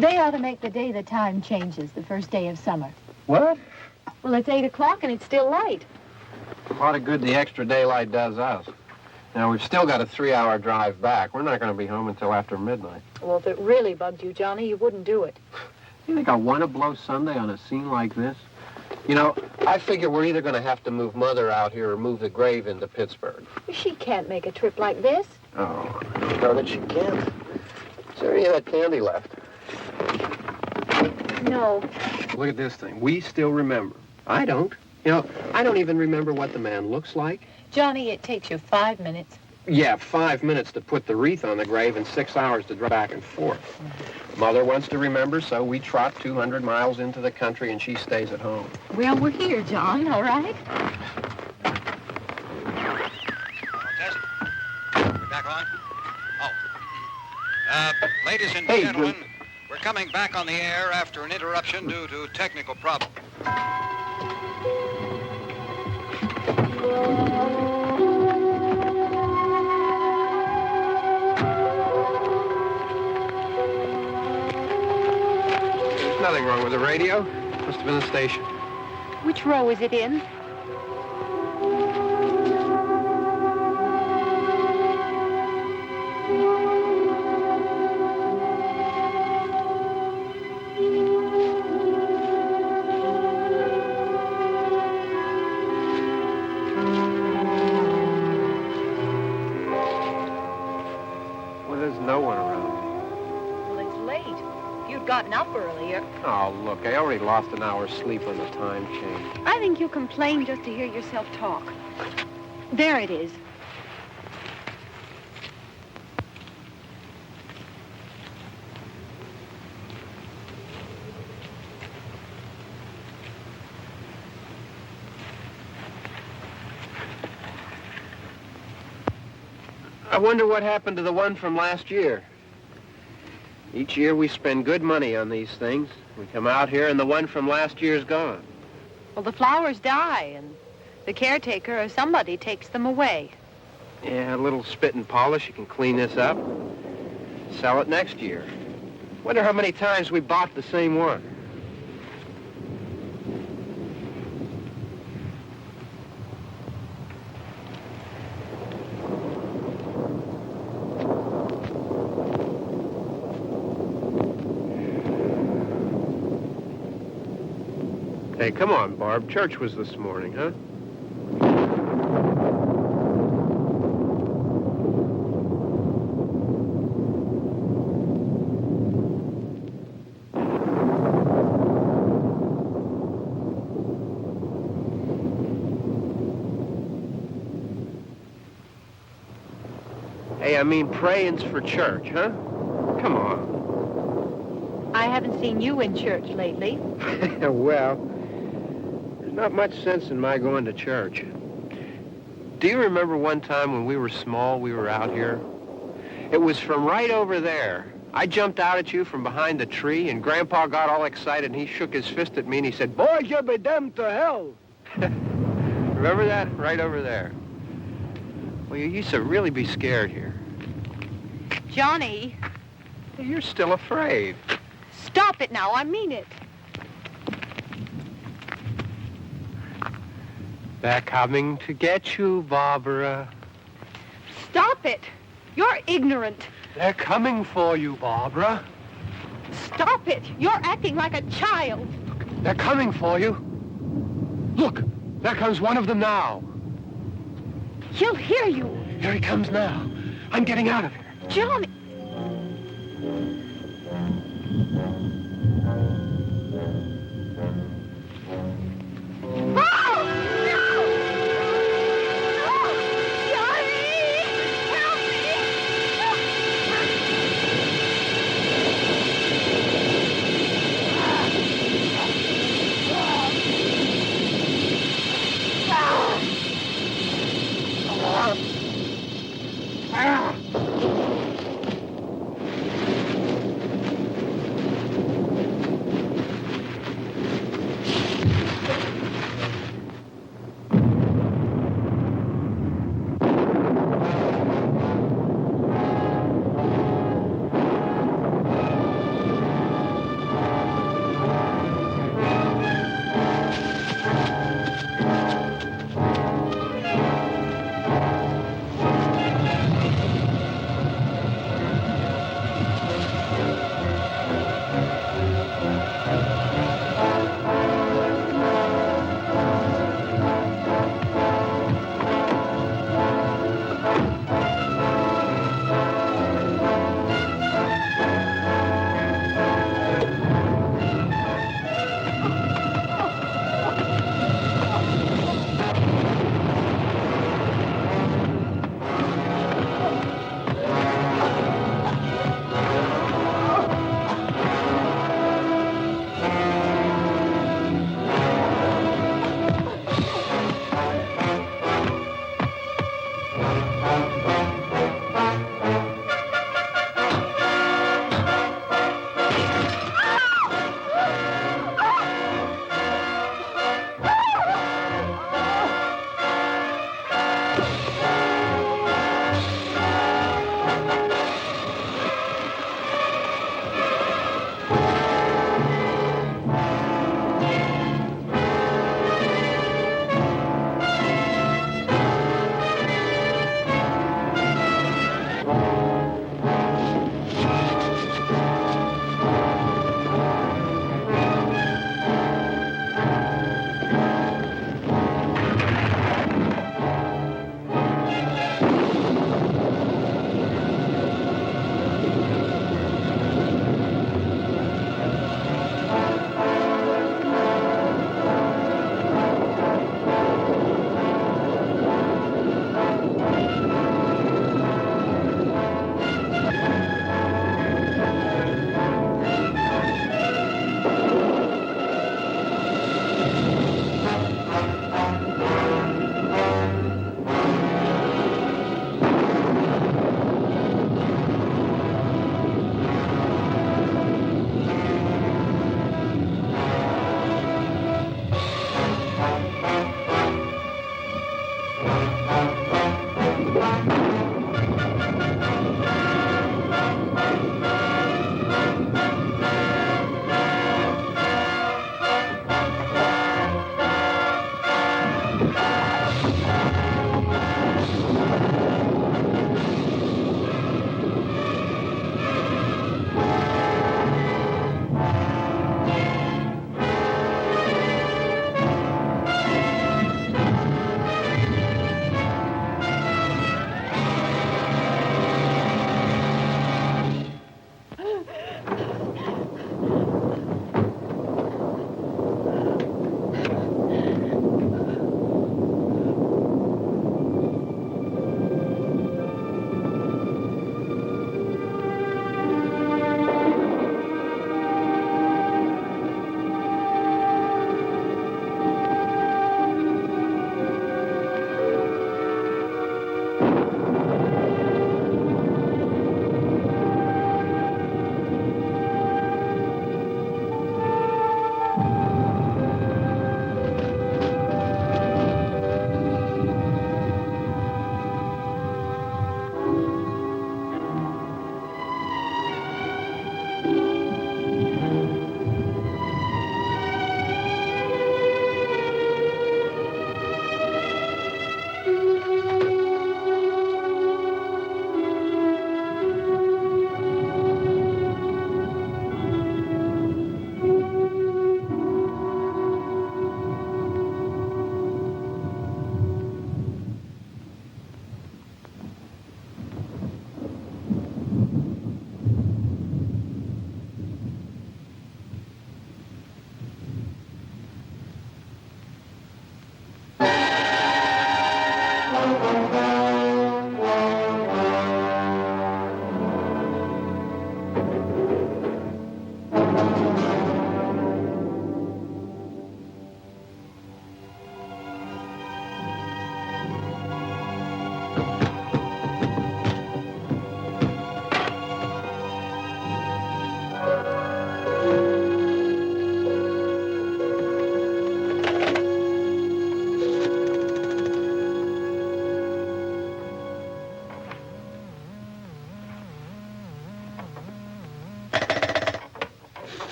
They ought to make the day the time changes, the first day of summer. What? Well, it's 8 o'clock and it's still light. A lot of good the extra daylight does us. Now, we've still got a 3-hour drive back. We're not going to be home until after midnight. Well, if it really bugged you, Johnny, you wouldn't do it. You think I want to blow Sunday on a scene like this? You know, I figure we're either going to have to move Mother out here or move the grave into Pittsburgh. She can't make a trip like this. Oh, I don't know that she can. Is there any of that candy left? No. Look at this thing. We still remember. I don't. You know, I don't even remember what the man looks like. Johnny, it takes you 5 minutes. Yeah, 5 minutes to put the wreath on the grave and 6 hours to drive back and forth. Mother wants to remember, so we trot 200 miles into the country and she stays at home. Well, we're here, John, all right? Test. We're back on? Oh. Ladies and gentlemen, we're coming back on the air after an interruption due to technical problem. There's nothing wrong with the radio. Must have been the station. Which row is it in? Gotten up earlier. Oh, look, I already lost an hour's sleep on the time change. I think you complain just to hear yourself talk. There it is. I wonder what happened to the one from last year. Each year we spend good money on these things. We come out here and the one from last year's gone. Well, the flowers die and the caretaker or somebody takes them away. Yeah, a little spit and polish. You can clean this up. Sell it next year. Wonder how many times we bought the same one. Hey, come on, Barb. Church was this morning, huh? Hey, I mean, praying's for church, huh? Come on. I haven't seen you in church lately. Well, there's not much sense in my going to church. Do you remember one time when we were small, we were out here? It was from right over there. I jumped out at you from behind the tree, and Grandpa got all excited, and he shook his fist at me, and he said, "Boys, you'll be damned to hell." Remember that? Right over there. Well, you used to really be scared here. Johnny. You're still afraid. Stop it now. I mean it. They're coming to get you, Barbara. Stop it. You're ignorant. They're coming for you, Barbara. Stop it! You're acting like a child. They're coming for you. Look, there comes one of them now. He'll hear you. Here he comes now. I'm getting out of here. Johnny! Oh! No! No! Johnny! Help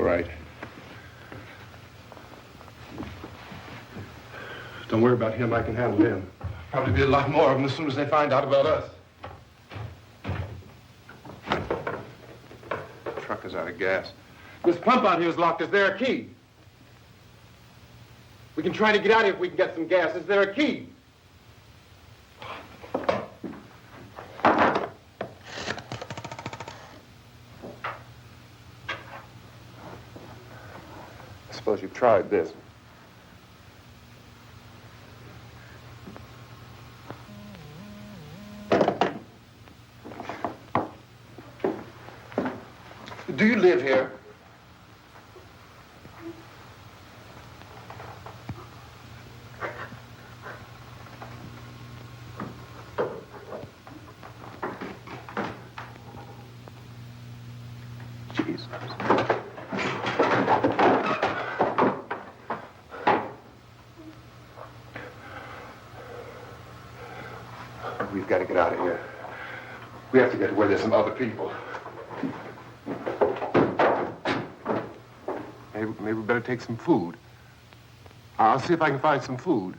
All right. Don't worry about him. I can handle him. Probably be a lot more of them as soon as they find out about us. The truck is out of gas. This pump out here is locked. Is there a key? We can try to get out of here if we can get some gas. Is there a key? I suppose you've tried this. Do you live here? Jesus. We've got to get out of here. We have to get to where there's some other people. Maybe we better take some food. I'll see if I can find some food.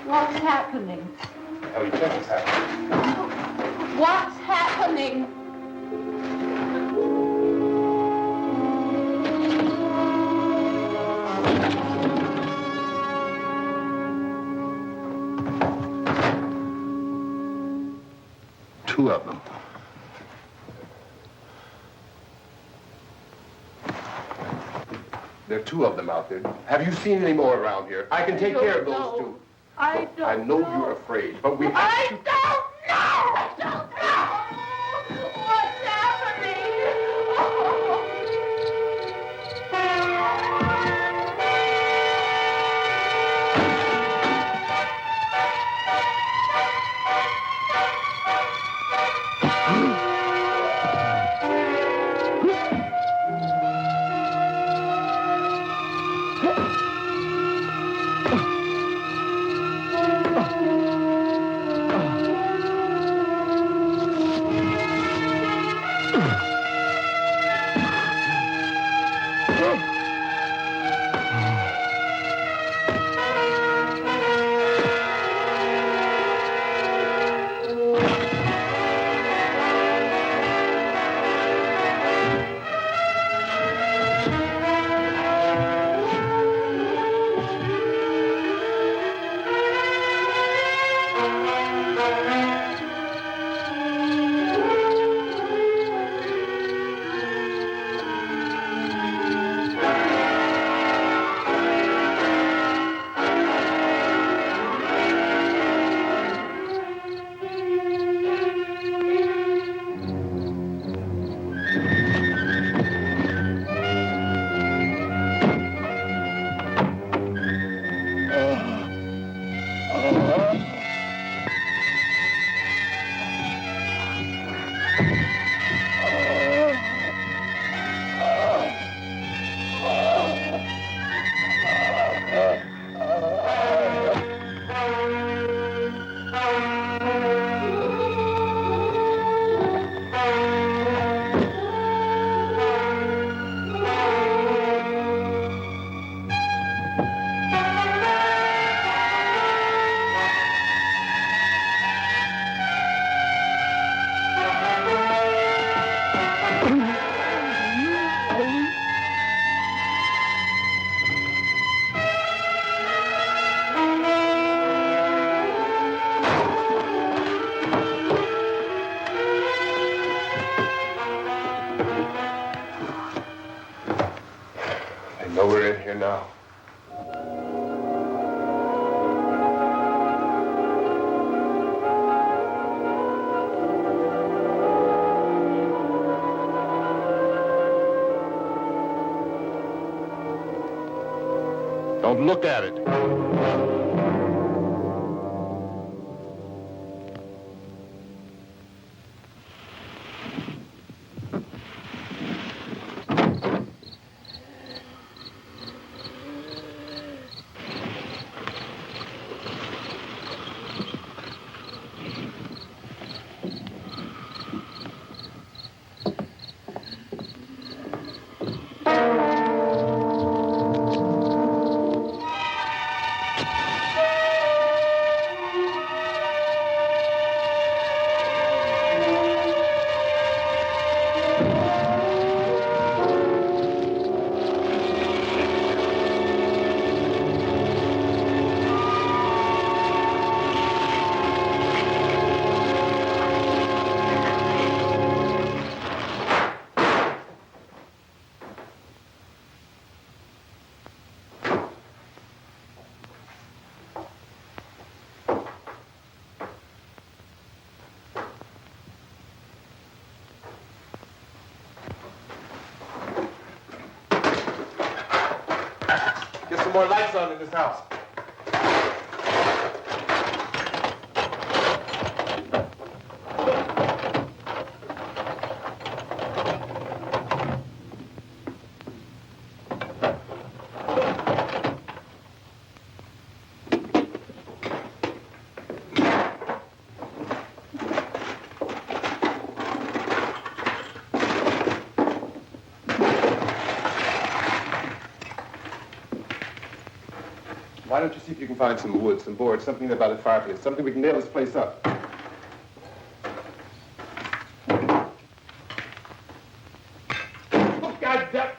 What's happening? How do you think it's happening? What's happening? Two of them. There are two of them out there. Have you seen any more around here? I can take care of those two. I don't I know you're afraid, but we have I to... don't know! I don't know! What's happening? here now. Don't look at it. Get some more lights on in this house. Why don't you see if you can find some wood, some boards, something about a fireplace, something we can nail this place up. Oh, God damn.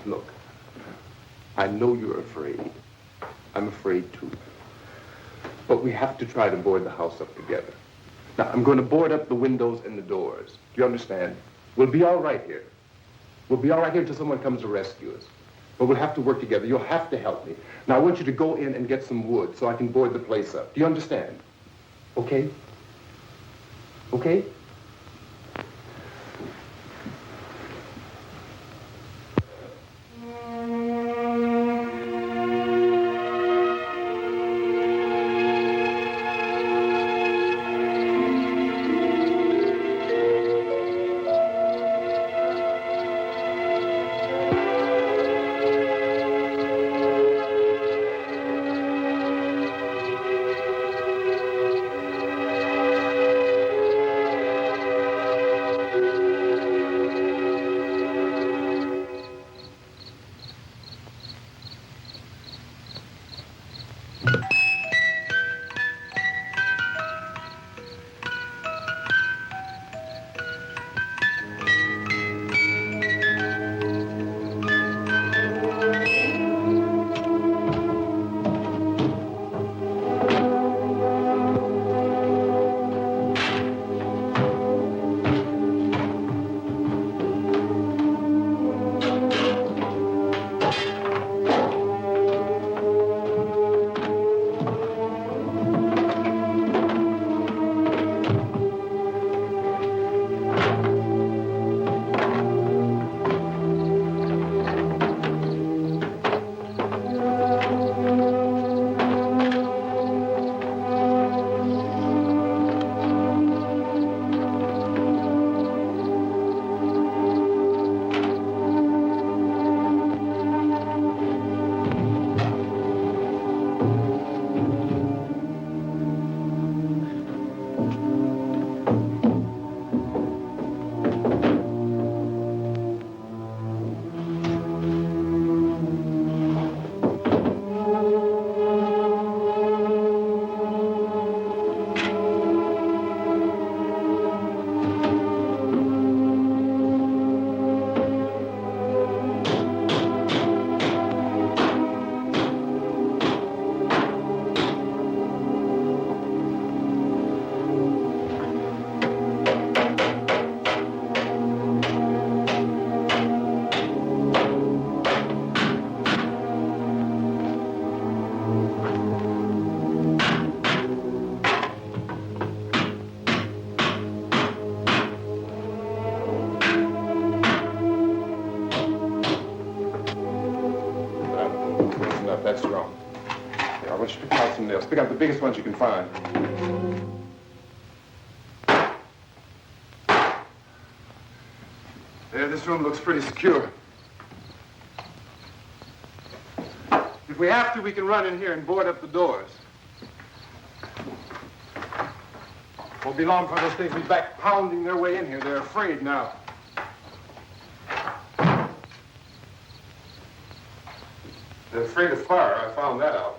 Look, I know you're afraid. I'm afraid too. But we have to try to board the house up together. Now, I'm going to board up the windows and the doors. Do you understand? We'll be all right here. We'll be all right here until someone comes to rescue us. But we'll have to work together. You'll have to help me. Now, I want you to go in and get some wood so I can board the place up. Do you understand? Okay? Okay? That's wrong. Here, I want you to pick out some nails. Pick out the biggest ones you can find. There, this room looks pretty secure. If we have to, we can run in here and board up the doors. Won't be long before those things will be back pounding their way in here. They're afraid now. They're afraid of fire. I found that out.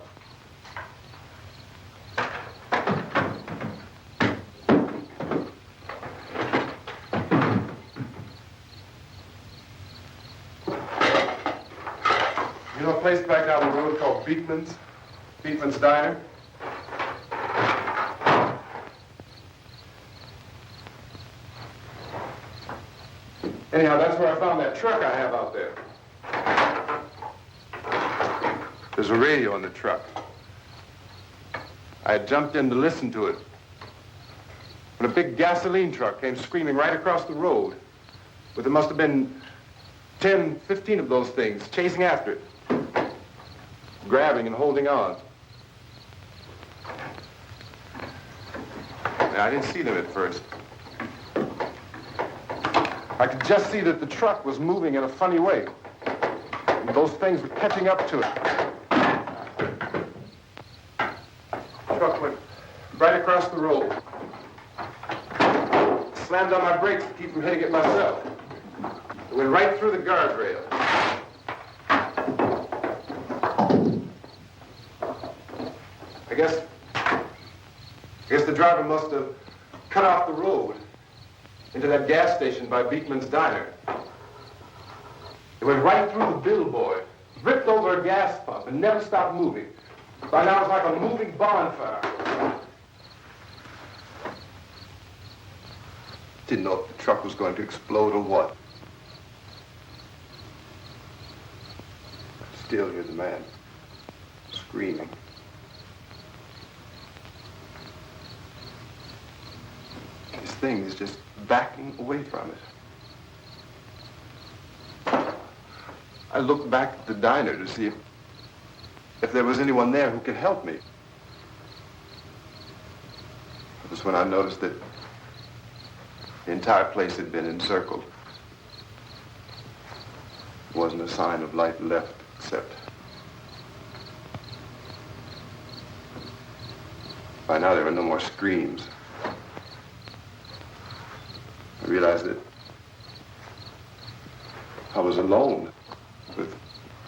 You know a place back down the road called Beekman's? Beekman's Diner? Anyhow, that's where I found that truck I have out there. There's a radio in the truck. I had jumped in to listen to it when a big gasoline truck came screaming right across the road with there must have been 10, 15 of those things chasing after it, grabbing and holding on. Now, I didn't see them at first. I could just see that the truck was moving in a funny way. And those things were catching up to it. The truck went right across the road. Slammed on my brakes to keep from hitting it myself. It went right through the guardrail. I guess the driver must have cut off the road into that gas station by Beekman's Diner. It went right through the billboard, ripped over a gas pump, and never stopped moving. By now, it's like a moving bonfire. Didn't know if the truck was going to explode or what. Still, here's the man, screaming. This thing is just backing away from it. I looked back at the diner to see if there was anyone there who could help me. It was when I noticed that the entire place had been encircled. There wasn't a sign of light left except by now there were no more screams. I realized that I was alone with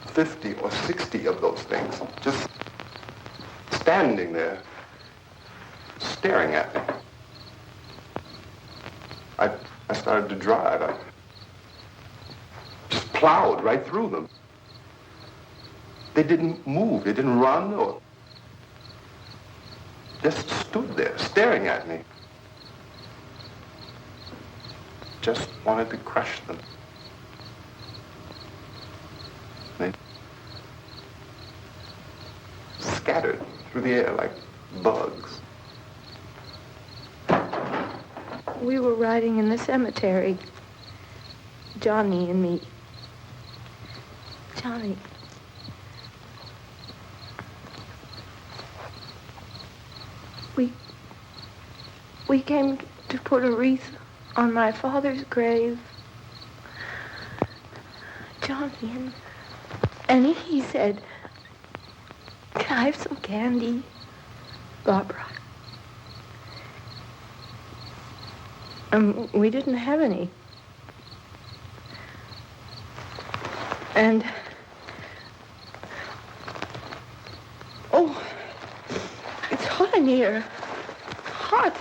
50 or 60 of those things, just standing there, staring at me. I started to drive. I just plowed right through them. They didn't move. They didn't run or just stood there, staring at me. Just wanted to crush them. They scattered through the air like bugs. We were riding in the cemetery, Johnny and me. Johnny. We came to put a wreath on my father's grave. Johnny, and he said, "Can I have some candy, Barbara?" We didn't have any. And, oh, it's hot in here. Hot.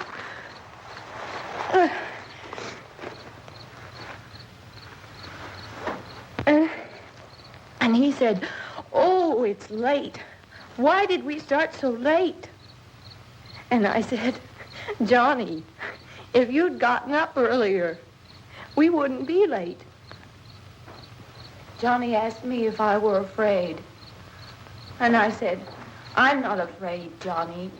And he said, "Oh, it's late. Why did we start so late?" And I said, "Johnny, if you'd gotten up earlier, we wouldn't be late." Johnny asked me if I were afraid. And I said, "I'm not afraid, Johnny."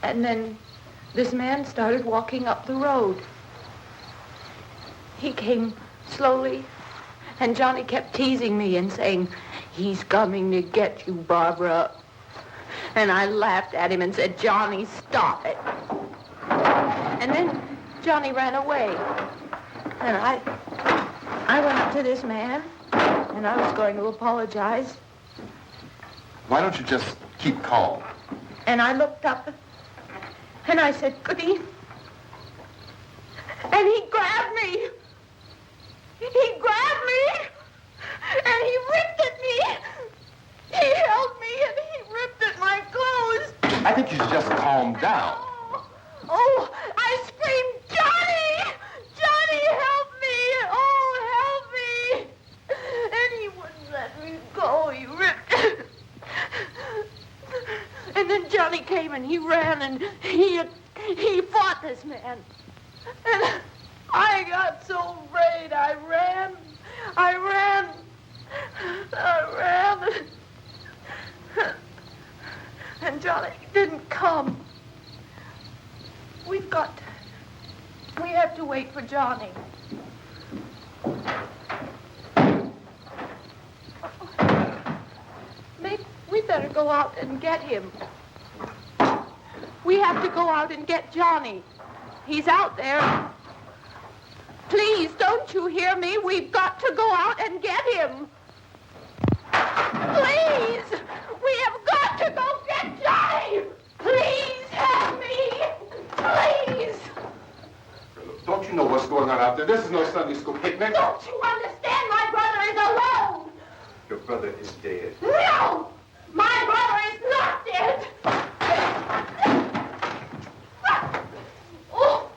And then this man started walking up the road. He came slowly, and Johnny kept teasing me and saying, He's coming to get you, Barbara. And I laughed at him and said, Johnny, stop it. And then Johnny ran away. And I went up to this man, and I was going to apologize. Why don't you just keep calm? And I looked up, and I said, Goody. And he grabbed me. He grabbed me, and he ripped at me. He held me, and he ripped at my clothes. I think you should just calm down. Oh, I screamed, Johnny! Johnny, help me! Oh, help me! And he wouldn't let me go. He ripped. And then Johnny came and he ran and he fought this man. And I got so afraid. I ran. And Johnny didn't come. We have to wait for Johnny. Maybe we better go out and get him. We have to go out and get Johnny. He's out there. Please, don't you hear me? We've got to go out and get him. Please, we have got to go get Johnny. Please help me. Please. Don't you know what's going on out there? This is no Sunday school picnic. Don't you understand? My brother is alone. Your brother is dead. No! My brother is not dead! Oh.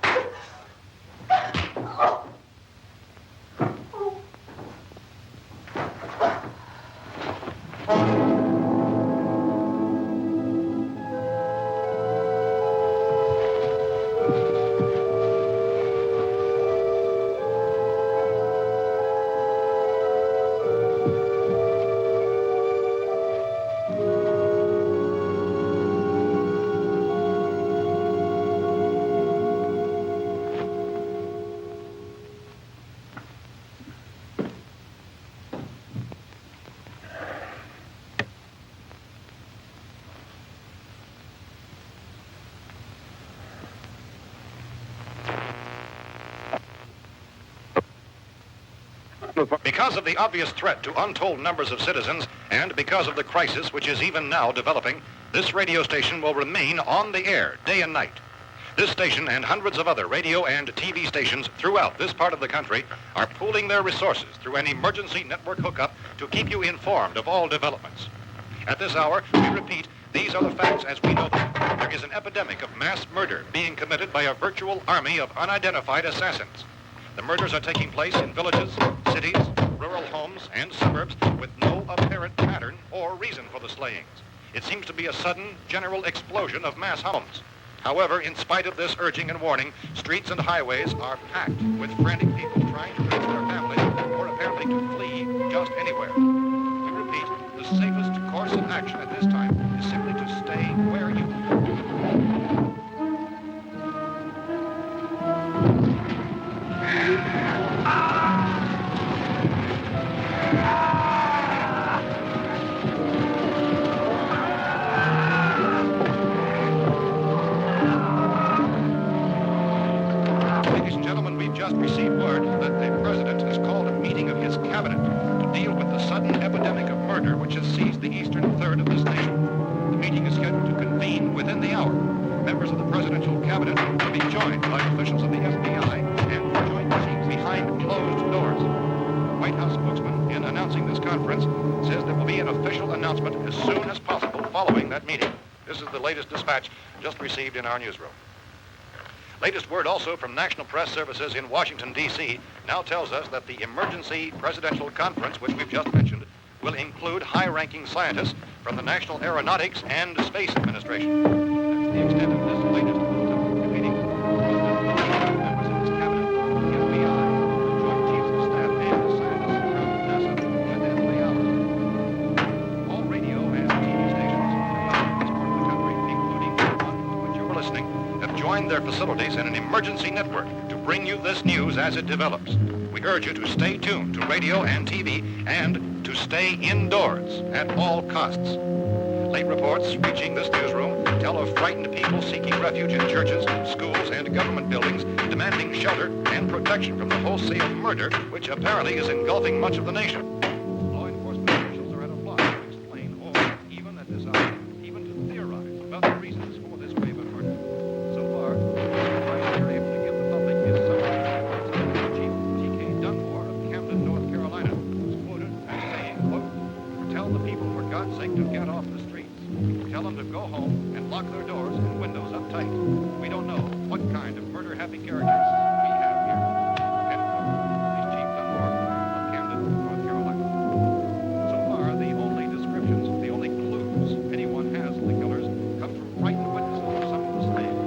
Oh. Because of the obvious threat to untold numbers of citizens, and because of the crisis which is even now developing, this radio station will remain on the air day and night. This station and hundreds of other radio and TV stations throughout this part of the country are pooling their resources through an emergency network hookup to keep you informed of all developments. At this hour, we repeat, these are the facts as we know them. There is an epidemic of mass murder being committed by a virtual army of unidentified assassins. The murders are taking place in villages, cities, rural homes, and suburbs with no apparent pattern or reason for the slayings. It seems to be a sudden, general explosion of mass homes. However, in spite of this urging and warning, streets and highways are packed with frantic people trying to reach their families or apparently to flee just anywhere. We repeat, the safest course of action at this time is simply to stay where you are. Ladies and gentlemen, we've just received word that the President has called a meeting of his cabinet to deal with the sudden epidemic of murder which has seized the eastern third of this nation. The meeting is scheduled to convene within the hour. Members of the presidential cabinet will be joined by officials of the FBI and joint teams behind closed doors. The White House spokesman, in announcing this conference, says there will be an official announcement as soon as possible following that meeting. This is the latest dispatch just received in our newsroom. Latest word also from National Press Services in Washington, D.C. now tells us that the emergency presidential conference, which we've just mentioned, will include high-ranking scientists from the National Aeronautics and Space Administration. That's the extent of this latest bulletin. Repeating, members of his cabinet, the FBI, Joint Chiefs of Staff, and scientists from NASA within the hour. All radio and TV stations throughout this part of the country, including the one to which you were listening, have joined their facilities in an emergency network to bring you this news as it develops. We urge you to stay tuned to radio and TV and to stay indoors at all costs. Late reports reaching this newsroom tell of frightened people seeking refuge in churches, schools, and government buildings, demanding shelter and protection from the wholesale murder, which apparently is engulfing much of the nation. Law enforcement officials are at a loss to explain or, even at this hour, even to theorize about the reasons for this wave of murder. So far, the advice we're able to give the public is summary. Chief T.K. Dunmore of Camden, North Carolina, was quoted as saying, quote, "Tell the people, for God's sake, to get off the streets. Tell them to go home and lock their doors and windows up tight. We don't know what kind of murder-happy characters we have here." End quote. He's Chief Dunmore of Camden, North Carolina. So far, the only descriptions, the only clues anyone has of the killers come from frightened witnesses of some of the slaves.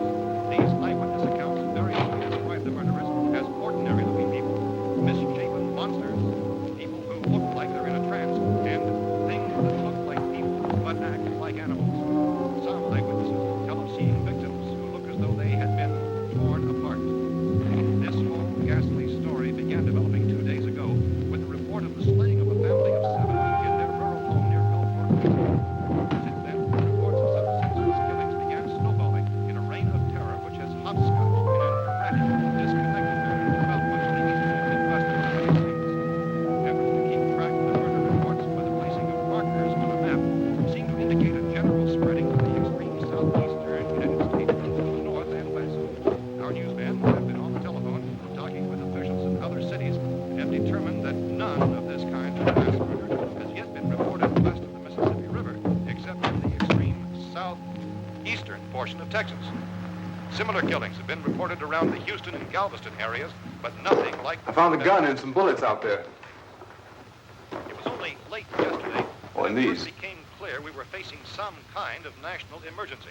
These eyewitness accounts variously describe the murderers as ordinary-looking people, misshapen monsters, people who look like they're in a trance, and things that look like people but act like animals. Some eyewitnesses tell of seeing victims who look as though they had been torn apart. This whole ghastly story began developing 2 days ago with the report of the slaying of a family of 7 in their rural home near Gulfport. Since then, reports of such senseless killings began snowballing in a reign of terror which has hopscotched in an erratic, disconnected manner about much of the eastern and midwestern United States. Efforts to keep track of the murder reports by the placing of markers on a map seem to indicate a general spreading of the extreme southeastern United States to the north and west. Our newsmen have been on the telephone talking with officials in other cities and have determined that none of this kind of mass murder has yet been reported west of the Mississippi River, except in the extreme southeastern portion of Texas. Similar killings have been reported around the Houston and Galveston areas, but nothing like... I found a gun and some bullets out there. It was only late yesterday Oh, and that it these. first became clear we were facing some kind of national emergency.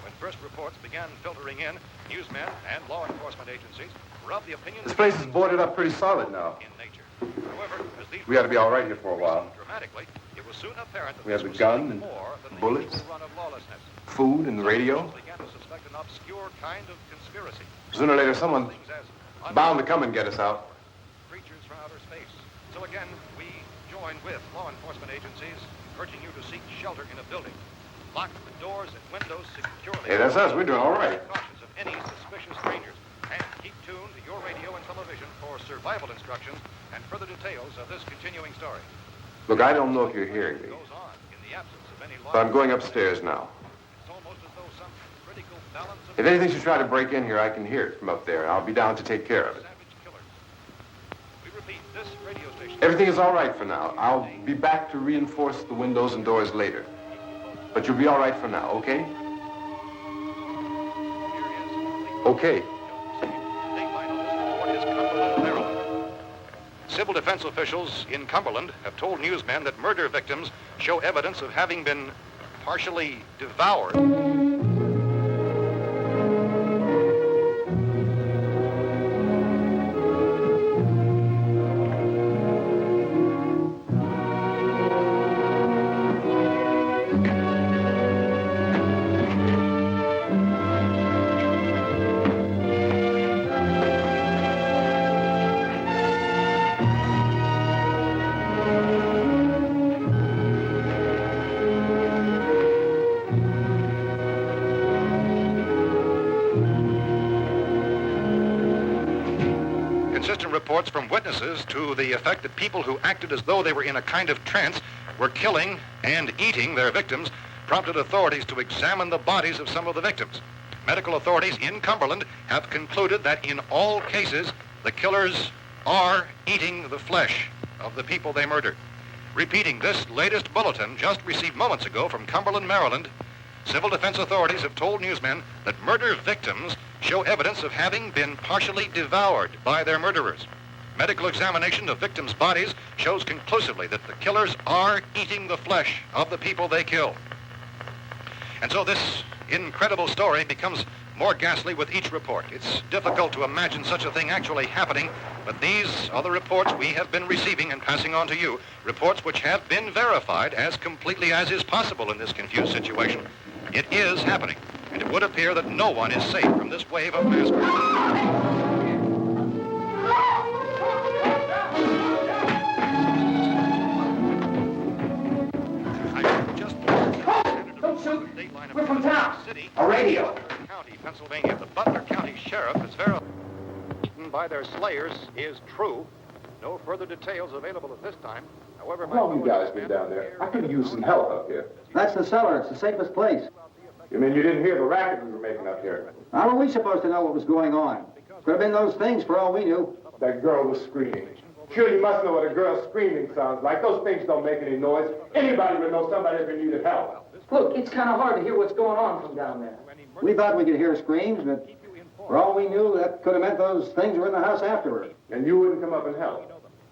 When first reports began filtering in, newsmen and law enforcement agencies were of the opinion This that place is boarded up pretty solid now. in nature. However, as these We ought to be all right here for a while. dramatically, it was soon apparent that We have this the was gun something and more than the bullets. usual run of lawlessness. Food and the radio. Some began to suspect an obscure kind of conspiracy. Sooner or later, someone Things as bound to come and get us out. creatures from outer space. So again, we join with law enforcement agencies, urging you to seek shelter in a building. Lock the doors and windows securely. Hey, that's us. We're doing all right. Cautious of any suspicious strangers. And keep tuned to your radio and television for survival instructions and further details of this continuing story. Look, I don't know if you're hearing me, Goes on in the absence of any law. but I'm going upstairs now. It's almost as though some critical balance of If anything should try to break in here, I can hear it from up there. I'll be down to take care of it. savage killers. We repeat, this radio station. Everything is all right for now. I'll be back to reinforce the windows and doors later. But you'll be all right for now, okay? Okay. Civil defense officials in Cumberland have told newsmen that murder victims show evidence of having been partially devoured. Consistent reports from witnesses to the effect that people who acted as though they were in a kind of trance were killing and eating their victims prompted authorities to examine the bodies of some of the victims. Medical authorities in Cumberland have concluded that in all cases, the killers are eating the flesh of the people they murdered. Repeating this latest bulletin just received moments ago from Cumberland, Maryland, civil defense authorities have told newsmen that murder victims show evidence of having been partially devoured by their murderers. Medical examination of victims' bodies shows conclusively that the killers are eating the flesh of the people they kill. And so this incredible story becomes more ghastly with each report. It's difficult to imagine such a thing actually happening, but these are the reports we have been receiving and passing on to you, reports which have been verified as completely as is possible in this confused situation. It is happening, and it would appear that no one is safe from this wave of mass murder. We're from town. A radio. County, Pennsylvania. The Butler County Sheriff is verified by their slayers is true. No further details available at this time. However, How long you guys been down there? I could use some help up here. That's the cellar. It's the safest place. You mean you didn't hear the racket we were making up here? How were we supposed to know what was going on? Could have been those things for all we knew. That girl was screaming. Sure, you must know what a girl screaming sounds like. Those things don't make any noise. Anybody would know somebody ever needed help. Look, it's kind of hard to hear what's going on from down there. We thought we could hear screams, but for all we knew, that could have meant those things were in the house afterward. And you wouldn't come up and help.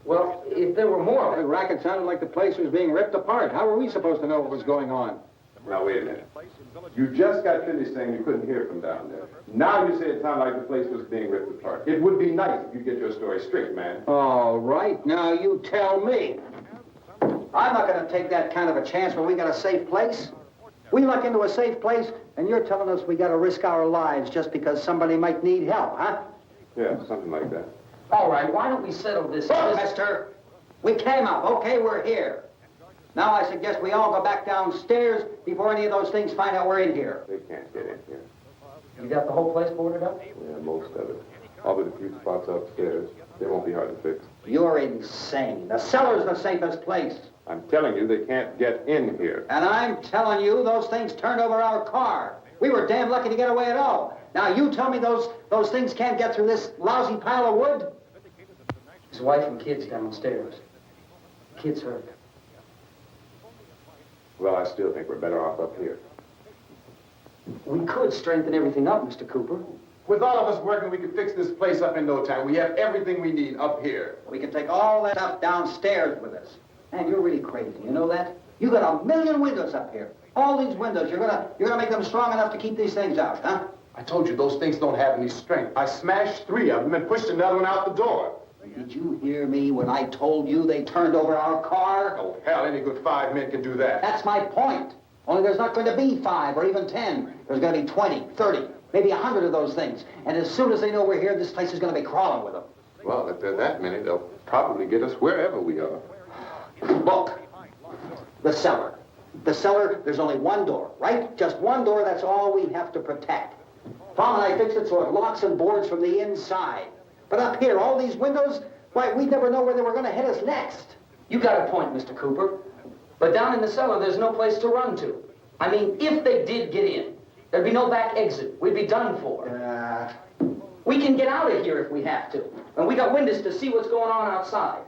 Well, if there were more... The racket sounded like the place was being ripped apart. How were we supposed to know what was going on? Now, wait a minute. You just got finished saying you couldn't hear from down there. Now you say it sounded like the place was being ripped apart. It would be nice if you get your story straight, man. All right, now you tell me. I'm not going to take that kind of a chance when we got a safe place. We luck into a safe place, and you're telling us we got to risk our lives just because somebody might need help, huh? Yeah, something like that. All right, why don't we settle this... Look, mister, we came up. Okay, we're here. Now I suggest we all go back downstairs before any of those things find out we're in here. They can't get in here. You got the whole place boarded up? Yeah, most of it. All but a few spots upstairs. They won't be hard to fix. You're insane. The cellar's the safest place. I'm telling you, they can't get in here. And I'm telling you, those things turned over our car. We were damn lucky to get away at all. Now you tell me those things can't get through this lousy pile of wood? His wife and kids downstairs. Kids hurt. Well, I still think we're better off up here. We could strengthen everything up, Mr. Cooper. With all of us working, we could fix this place up in no time. We have everything we need up here. We can take all that stuff downstairs with us. Man, you're really crazy. You know that? You got 1,000,000 windows up here. All these windows, you're gonna make them strong enough to keep these things out, huh? I told you those things don't have any strength. I smashed 3 of them and pushed another one out the door. Did you hear me when I told you they turned over our car? Oh, hell, any good 5 men can do that. That's my point. Only there's not going to be 5 or even 10. There's going to be 20, 30, maybe 100 of those things. And as soon as they know we're here, this place is going to be crawling with them. Well, if they're that many, they'll probably get us wherever we are. Look, the cellar. The cellar, there's only one door, right? Just one door, that's all we have to protect. Tom and I fixed it so it locks and boards from the inside. But up here, all these windows, why, we'd never know where they were going to hit us next. You got a point, Mr. Cooper. But down in the cellar, there's no place to run to. I mean, if they did get in, there'd be no back exit. We'd be done for. We can get out of here if we have to. And we got windows to see what's going on outside.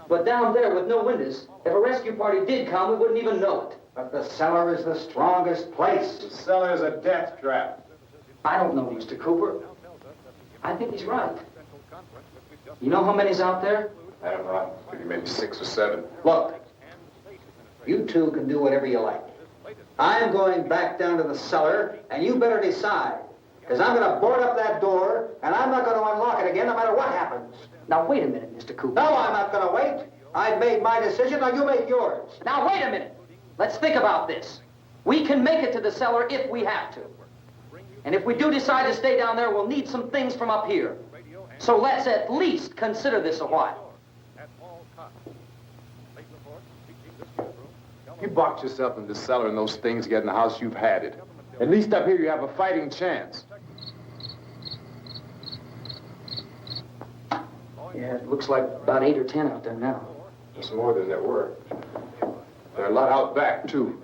But down there with no windows, if a rescue party did come, we wouldn't even know it. But the cellar is the strongest place. The cellar is a death trap. I don't know, Mr. Cooper. I think he's right. You know how many's out there? I don't know. Maybe 6 or 7. Look, you two can do whatever you like. I'm going back down to the cellar, and you better decide. Because I'm going to board up that door, and I'm not going to unlock it again no matter what happens. Now, wait a minute, Mr. Cooper. No, I'm not going to wait. I've made my decision, now you make yours. Now, wait a minute. Let's think about this. We can make it to the cellar if we have to. And if we do decide to stay down there, we'll need some things from up here. So let's at least consider this a while. You box yourself in the cellar and those things get in the house, you've had it. At least up here you have a fighting chance. Yeah, it looks like about 8 or 10 out there now. It's more than there were. There are a lot out back, too.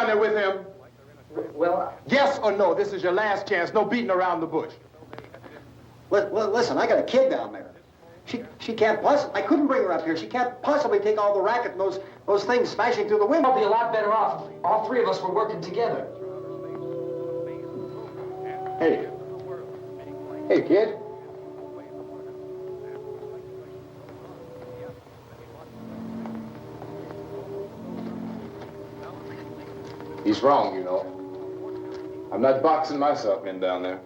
there with him? Well, Yes or no? This is your last chance. No beating around the bush. Listen, I got a kid down there. She can't possibly, I couldn't bring her up here. She can't possibly take all the racket and those things smashing through the window. I'll be a lot better off if all three of us were working together. Hey. Hey, kid. He's wrong, you know. I'm not boxing myself in down there.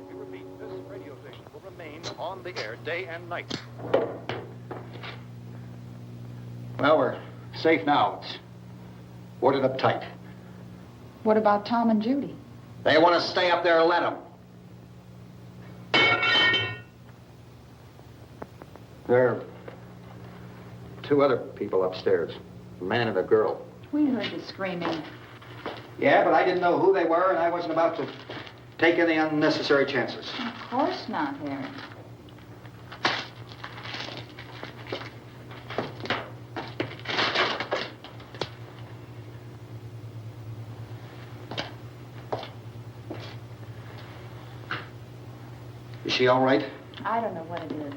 We repeat, this radio station will remain on the air day and night. Well, we're safe now. It's boarded up tight. What about Tom and Judy? They want to stay up there, let them. There are two other people upstairs, a man and a girl. We heard you screaming. Yeah, but I didn't know who they were, and I wasn't about to take any unnecessary chances. Of course not, Harry. Is she all right? I don't know what it is.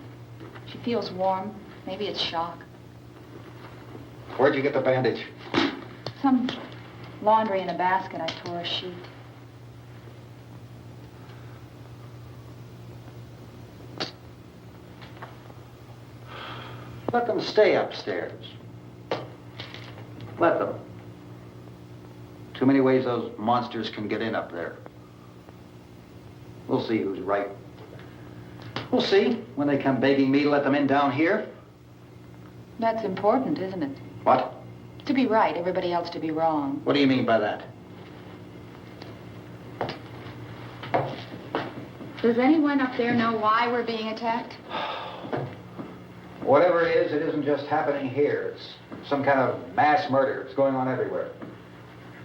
She feels warm. Maybe it's shock. Where'd you get the bandage? Some laundry in a basket. I tore a sheet. Let them stay upstairs. Let them. Too many ways those monsters can get in up there. We'll see who's right. We'll see when they come begging me to let them in down here. That's important, isn't it? What? To be right, everybody else to be wrong. What do you mean by that? Does anyone up there know why we're being attacked? Whatever it isn't just happening here. It's some kind of mass murder. It's going on everywhere.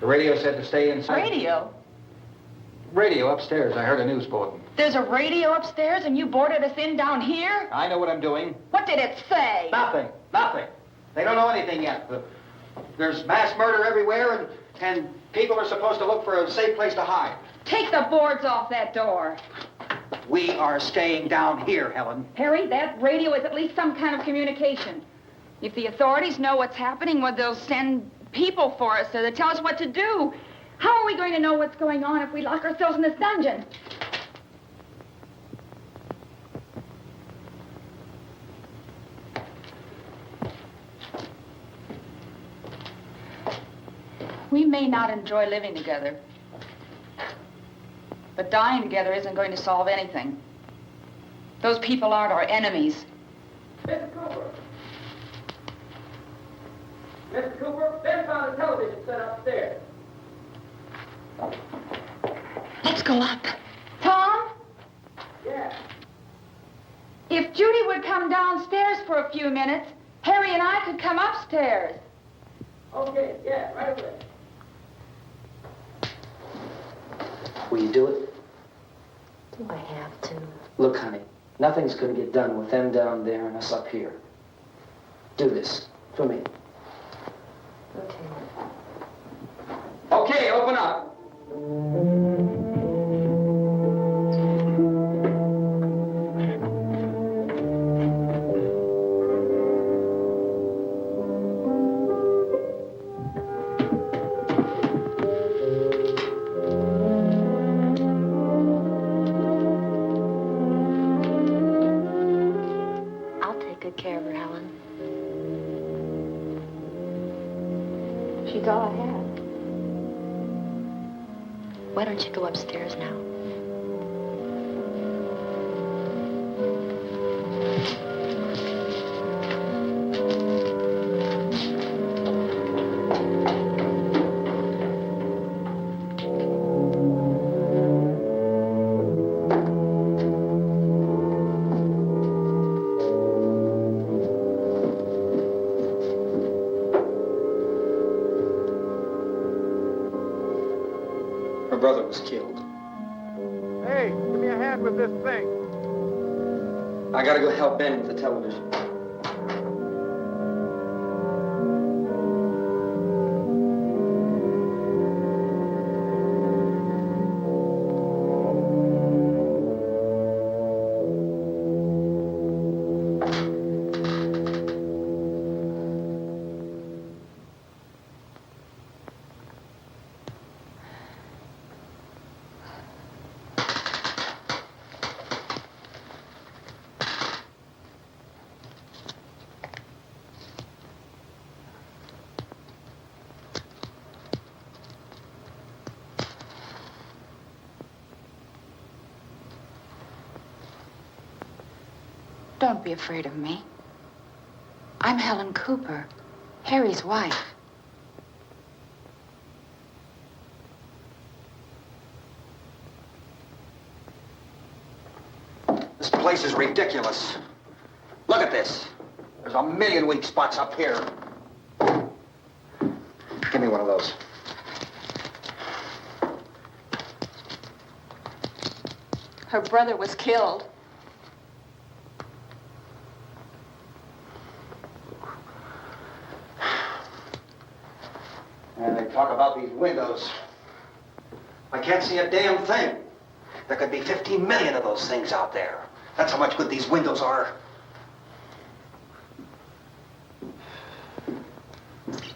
The radio said to stay inside. Radio? Radio upstairs. I heard a news bulletin. There's a radio upstairs and you boarded us in down here? I know what I'm doing. What did it say? Nothing. Nothing. They don't know anything yet. There's mass murder everywhere, and people are supposed to look for a safe place to hide. Take the boards off that door. We are staying down here, Helen. Harry, that radio is at least some kind of communication. If the authorities know what's happening, well, they'll send people for us to tell us what to do. How are we going to know what's going on if we lock ourselves in this dungeon? We may not enjoy living together, but dying together isn't going to solve anything. Those people aren't our enemies. Mr. Cooper! Mr. Cooper, Ben found a television set upstairs. Let's go up. Tom? Yeah. If Judy would come downstairs for a few minutes, Harry and I could come upstairs. Okay, yeah, right away. Will you do it? Do I have to? Look, honey, nothing's going to get done with them down there and us up here. Do this for me. Okay. Okay, open up. I'll take good care of her, Helen. She's all I have. Why don't you go upstairs now? Her brother was killed. Hey, give me a hand with this thing. I gotta go help Ben with the television. Don't be afraid of me. I'm Helen Cooper, Harry's wife. This place is ridiculous. Look at this. There's a million weak spots up here. Give me one of those. Her brother was killed. And they talk about these windows. I can't see a damn thing. There could be 15 million of those things out there. That's how much good these windows are.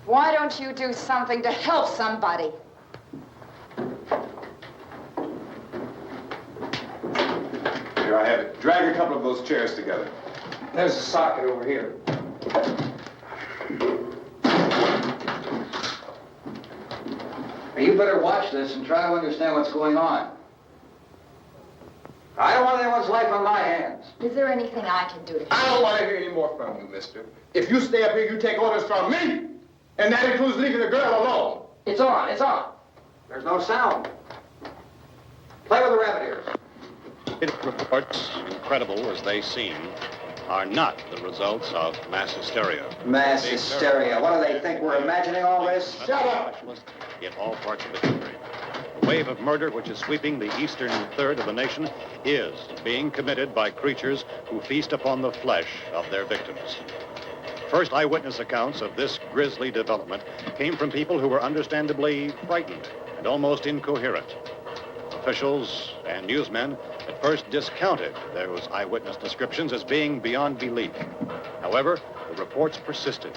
Why don't you do something to help somebody? Here, I have it. Drag a couple of those chairs together. There's a socket over here. You better watch this and try to understand what's going on. I don't want anyone's life on my hands. Is there anything I can do to help? I don't want to hear any more from you, mister. If you stay up here, you take orders from me. And that includes leaving the girl alone. It's on, it's on. There's no sound. Play with the rabbit ears. Reports, incredible as they seem, are not the results of mass hysteria. Mass hysteria. What do they think? We're imagining all this? Shut up! In all parts of the country. The wave of murder which is sweeping the eastern third of the nation is being committed by creatures who feast upon the flesh of their victims. First eyewitness accounts of this grisly development came from people who were understandably frightened and almost incoherent. Officials and newsmen at first discounted those eyewitness descriptions as being beyond belief. However, the reports persisted.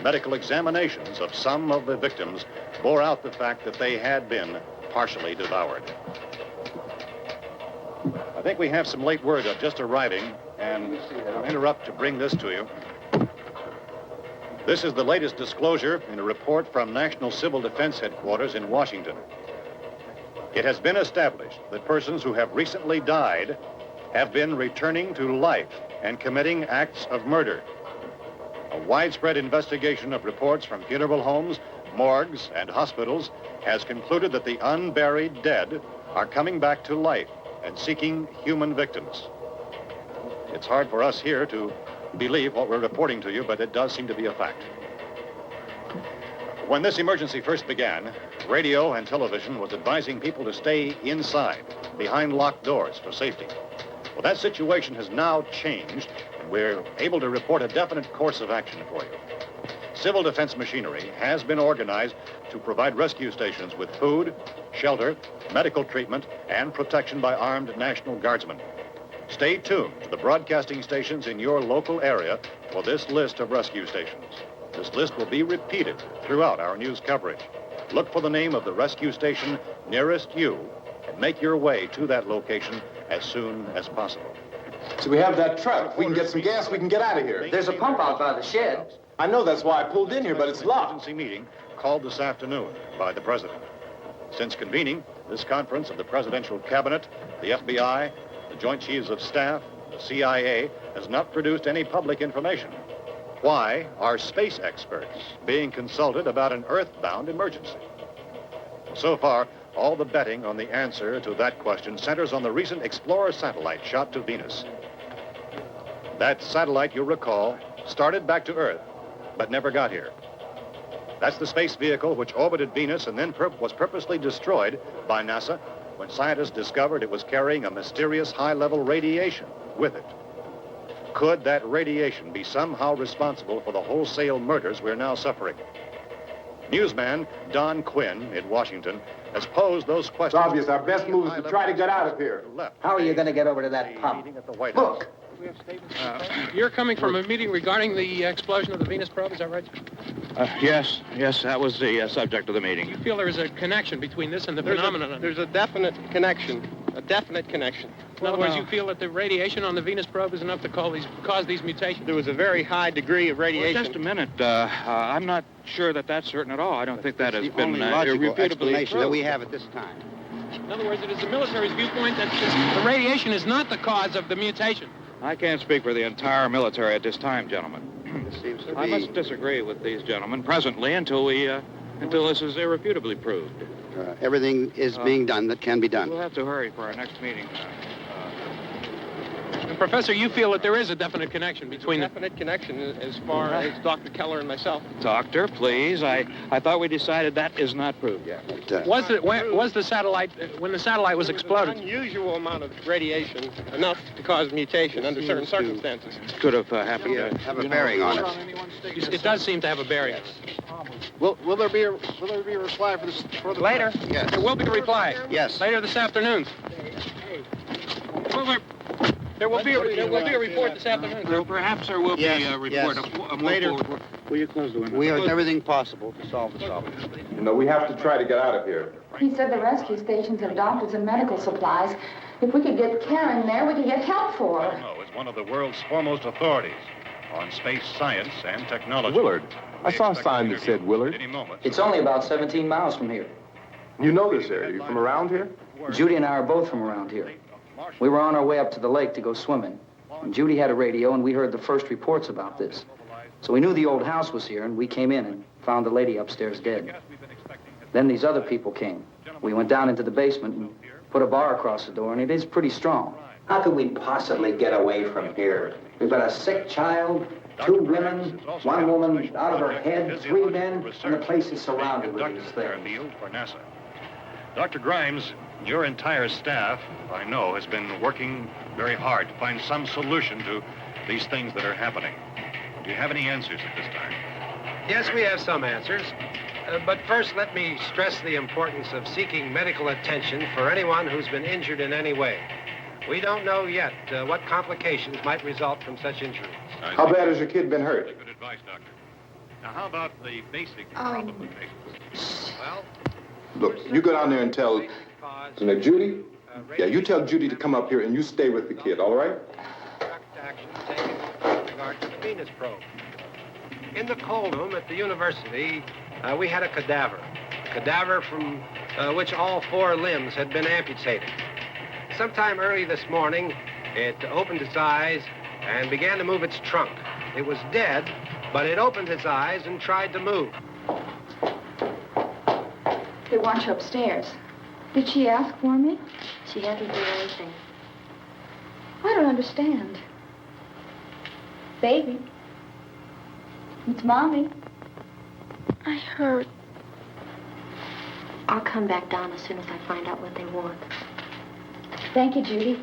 Medical examinations of some of the victims bore out the fact that they had been partially devoured. I think we have some late word just arriving, and I'll interrupt to bring this to you. This is the latest disclosure in a report from National Civil Defense Headquarters in Washington. It has been established that persons who have recently died have been returning to life and committing acts of murder. A widespread investigation of reports from funeral homes, morgues, and hospitals has concluded that the unburied dead are coming back to life and seeking human victims. It's hard for us here to believe what we're reporting to you, but it does seem to be a fact. When this emergency first began, radio and television was advising people to stay inside, behind locked doors for safety. Well, that situation has now changed, and we're able to report a definite course of action for you. Civil defense machinery has been organized to provide rescue stations with food, shelter, medical treatment, and protection by armed National Guardsmen. Stay tuned to the broadcasting stations in your local area for this list of rescue stations. This list will be repeated throughout our news coverage. Look for the name of the rescue station nearest you and make your way to that location as soon as possible. So we have that truck. If we can get some gas, we can get out of here. There's a pump out by the shed. I know, that's why I pulled in here, but it's locked. Emergency meeting called this afternoon by the president. Since convening this conference of the presidential cabinet, the FBI, the Joint Chiefs of Staff, the CIA has not produced any public information. Why are space experts being consulted about an earthbound emergency? So far, all the betting on the answer to that question centers on the recent Explorer satellite shot to Venus. That satellite, you'll recall, started back to Earth, but never got here. That's the space vehicle which orbited Venus and then was purposely destroyed by NASA when scientists discovered it was carrying a mysterious high-level radiation with it. Could that radiation be somehow responsible for the wholesale murders we're now suffering? Newsman Don Quinn in Washington has posed those questions. It's obvious our best move is to try to get out of here. How are you going to get over to that pump? At the White House. Look. You're coming from a meeting regarding the explosion of the Venus probe, is that right? Yes, that was the subject of the meeting. You feel there is a connection between this and the phenomenon? There's a definite connection. In other words, you feel that the radiation on the Venus probe is enough to cause these mutations? There was a very high degree of radiation. Well, just a minute. I'm not sure that that's certain at all. I don't think that has been irrefutably explanation that we have at this time. In other words, it is the military's viewpoint that the radiation is not the cause of the mutation. I can't speak for the entire military at this time, gentlemen. This seems to be... I must disagree with these gentlemen presently until this is irrefutably proved. Everything is being done that can be done. We'll have to hurry for our next meeting. And Professor, you feel that there is a definite connection between the... Definite connection as far as Dr. Keller and myself. Doctor, please. I thought we decided that is not proved yet. Was the satellite, when the satellite was exploded? An unusual amount of radiation, enough to cause mutation under certain circumstances. Could have happened. Have a bearing on it. It does seem to have a bearing. Will there be a reply for the Later? Yes. There will be a reply. Yes. Later this afternoon. There will be a report this afternoon. Well, perhaps there will be a report. Yes. Later. Will you close the window? We are doing everything possible to solve the problem. You know, we have to try to get out of here. He said the rescue stations have doctors and medical supplies. If we could get care in there, we could get help for her. No, it's one of the world's foremost authorities on space science and technology. Willard. I saw a sign that said Willard. Any moment. It's only about 17 miles from here. You know this area. You from around here? Judy and I are both from around here. We were on our way up to the lake to go swimming. And Judy had a radio, and we heard the first reports about this. So we knew the old house was here, and we came in and found the lady upstairs dead. Then these other people came. We went down into the basement and put a bar across the door, and it is pretty strong. How could we possibly get away from here? We've got a sick child, 2 women, 1 woman out of her head, 3 men, and the place is surrounded with these things. For NASA. Dr. Grimes, your entire staff, I know, has been working very hard to find some solution to these things that are happening. Do you have any answers at this time? Yes, we have some answers. But first, let me stress the importance of seeking medical attention for anyone who's been injured in any way. We don't know yet what complications might result from such injuries. How bad has your kid been hurt? Good advice, Doctor. Now, how about the basic problem of patients? Well, Look, you go down there and tell... Judy? Yeah, you tell Judy to come up here and you stay with the kid, all right? Direct action taken with regard to the Venus probe. In the cold room at the university, we had a cadaver from which all 4 limbs had been amputated. Sometime early this morning, it opened its eyes and began to move its trunk. It was dead, but it opened its eyes and tried to move. They want you upstairs. Did she ask for me? She hasn't done anything. I don't understand. Baby. It's Mommy. I heard. I'll come back down as soon as I find out what they want. Thank you, Judy.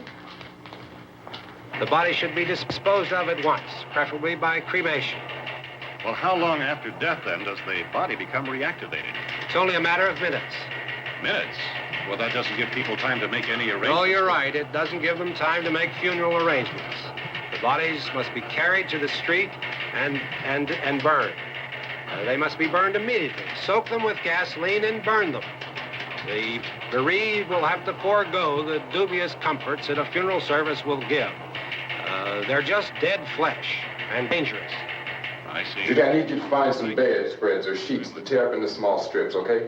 The body should be disposed of at once, preferably by cremation. Well, how long after death, then, does the body become reactivated? It's only a matter of minutes. Minutes? Well, that doesn't give people time to make any arrangements. No, you're right. It doesn't give them time to make funeral arrangements. The bodies must be carried to the street and burned. They must be burned immediately. Soak them with gasoline and burn them. The bereaved will have to forego the dubious comforts that a funeral service will give. They're just dead flesh and dangerous. I see. Judy, I need you to find some bedspreads or sheets to tear up into small strips, okay?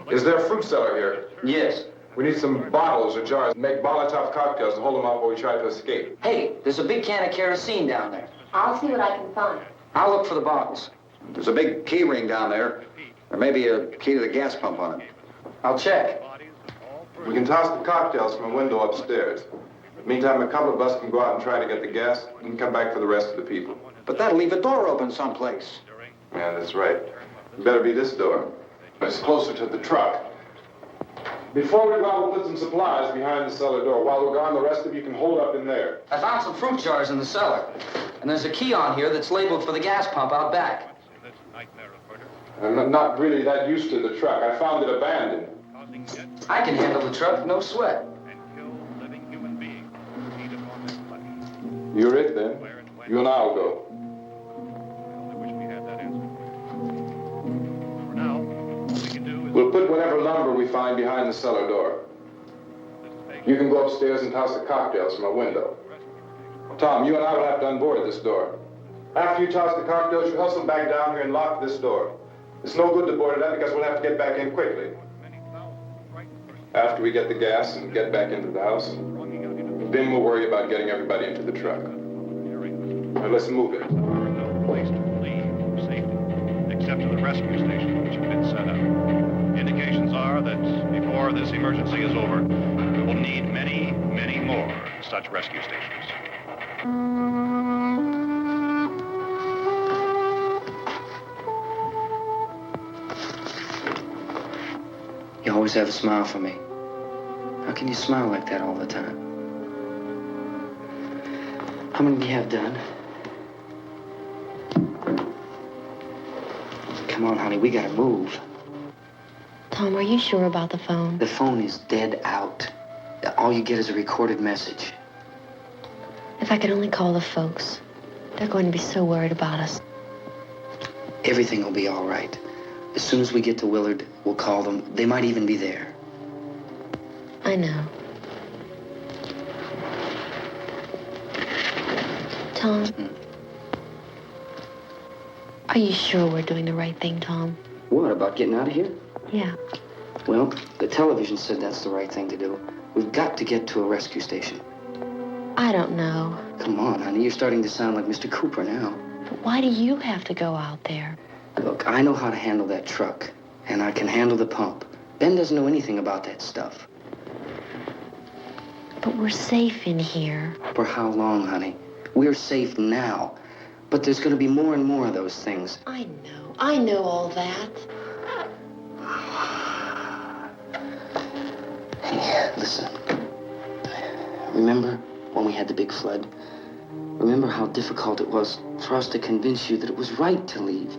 Is there a fruit cellar here? Yes. We need some bottles or jars to make Molotov cocktails to hold them out while we try to escape. Hey, there's a big can of kerosene down there. I'll see what I can find. I'll look for the bottles. There's a big key ring down there. There may be a key to the gas pump on it. I'll check. We can toss the cocktails from a window upstairs. Meantime, a couple of us can go out and try to get the gas and come back for the rest of the people. But that'll leave a door open someplace. Yeah, that's right. It better be this door. It's closer to the truck. Before we go out, we'll put some supplies behind the cellar door. While we're gone, the rest of you can hold up in there. I found some fruit jars in the cellar. And there's a key on here that's labeled for the gas pump out back. I'm not really that used to the truck. I found it abandoned. I can handle the truck, no sweat. You're it, then. You and I'll go. We'll put whatever lumber we find behind the cellar door. You can go upstairs and toss the cocktails from a window. Tom, you and I will have to unboard this door. After you toss the cocktails, you hustle back down here and lock this door. It's no good to board it up because we'll have to get back in quickly. After we get the gas and get back into the house. Then we'll worry about getting everybody into the truck. Now let's move it. No place to leave safely, except to the rescue station, which has been set up. Indications are that before this emergency is over, we will need many, many more such rescue stations. You always have a smile for me. How can you smile like that all the time? How many do you have done? Come on, honey, we gotta move. Tom, are you sure about the phone? The phone is dead out. All you get is a recorded message. If I could only call the folks. They're going to be so worried about us. Everything will be all right. As soon as we get to Willard, we'll call them. They might even be there. I know. Tom, are you sure we're doing the right thing, Tom? What, about getting out of here? Yeah. Well, the television said that's the right thing to do. We've got to get to a rescue station. I don't know. Come on, honey, you're starting to sound like Mr. Cooper now. But why do you have to go out there? Look, I know how to handle that truck, and I can handle the pump. Ben doesn't know anything about that stuff. But we're safe in here. For how long, honey? We're safe now. But there's going to be more and more of those things. I know all that. Hey, listen. Remember when we had the big flood? Remember how difficult it was for us to convince you that it was right to leave?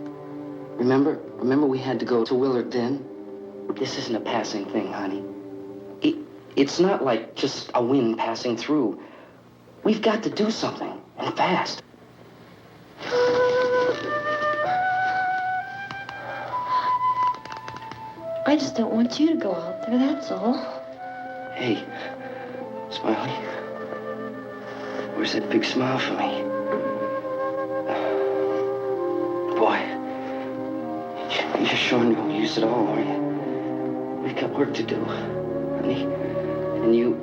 Remember we had to go to Willard then? This isn't a passing thing, honey. It's not like just a wind passing through. We've got to do something, and fast. I just don't want you to go out there, that's all. Hey, Smiley. Where's that big smile for me? Boy, you're showing no use at all, are you? We've got work to do, honey. And you...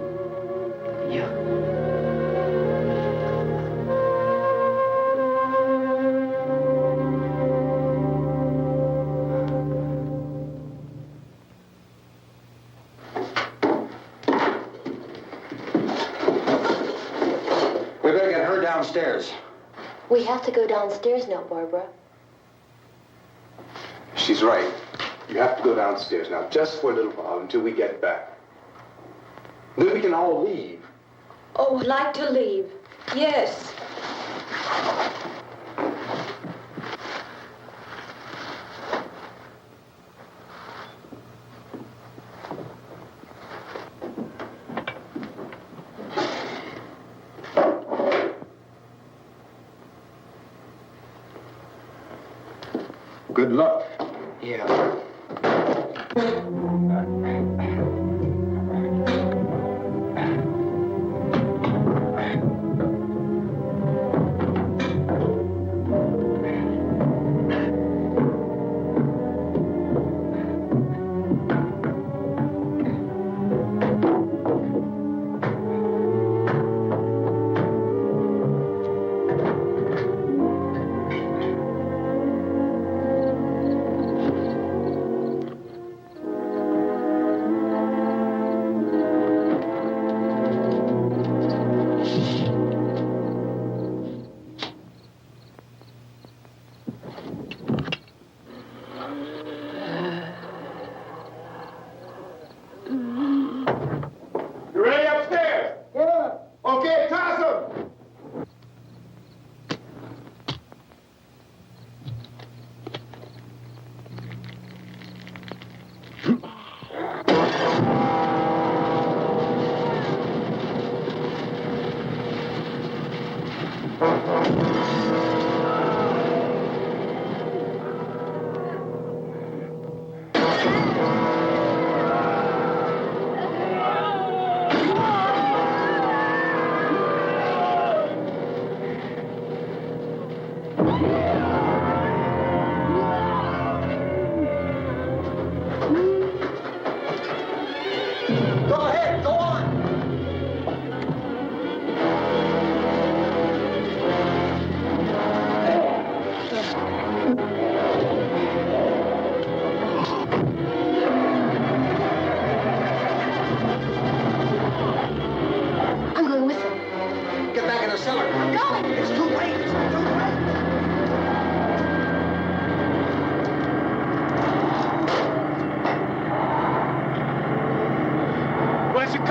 We better get her downstairs. We have to go downstairs now, Barbara. She's right. You have to go downstairs now, just for a little while, until we get back. Then we can all leave. Oh, I'd like to leave. Yes. Good luck. Yeah.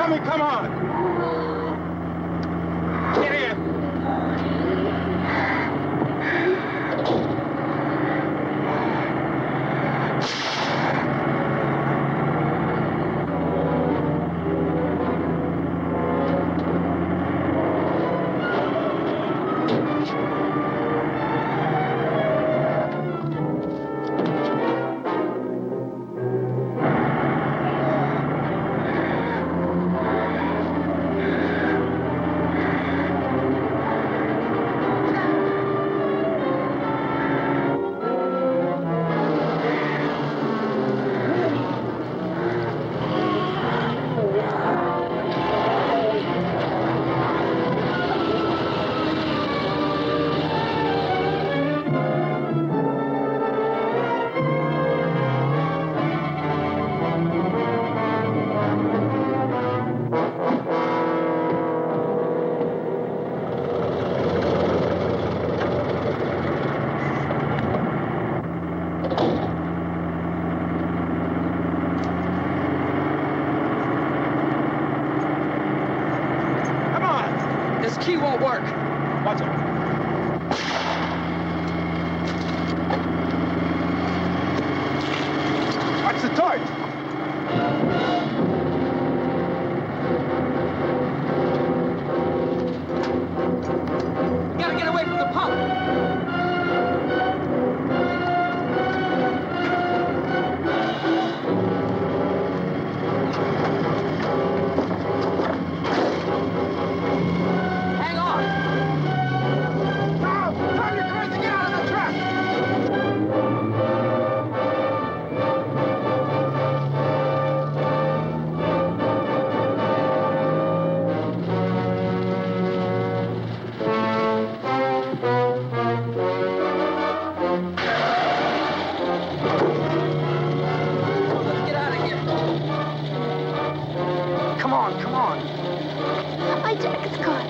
Tommy, come on! Get in! This key won't work. Watch it. Watch the torch. We gotta get away from the pump. My jacket's gone.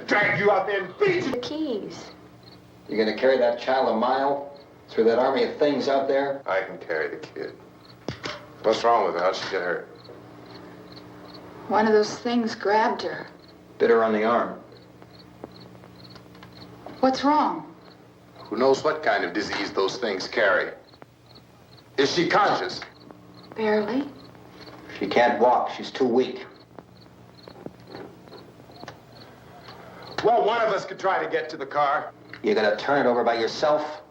Drag you out there and beat you. The keys. You gonna carry that child a mile through that army of things out there? I can carry the kid. What's wrong with her? How'd she get hurt? One of those things grabbed her. Bit her on the arm. What's wrong? Who knows what kind of disease those things carry? Is she conscious? Barely. She can't walk. She's too weak. Well, one of us could try to get to the car. You're gonna turn it over by yourself?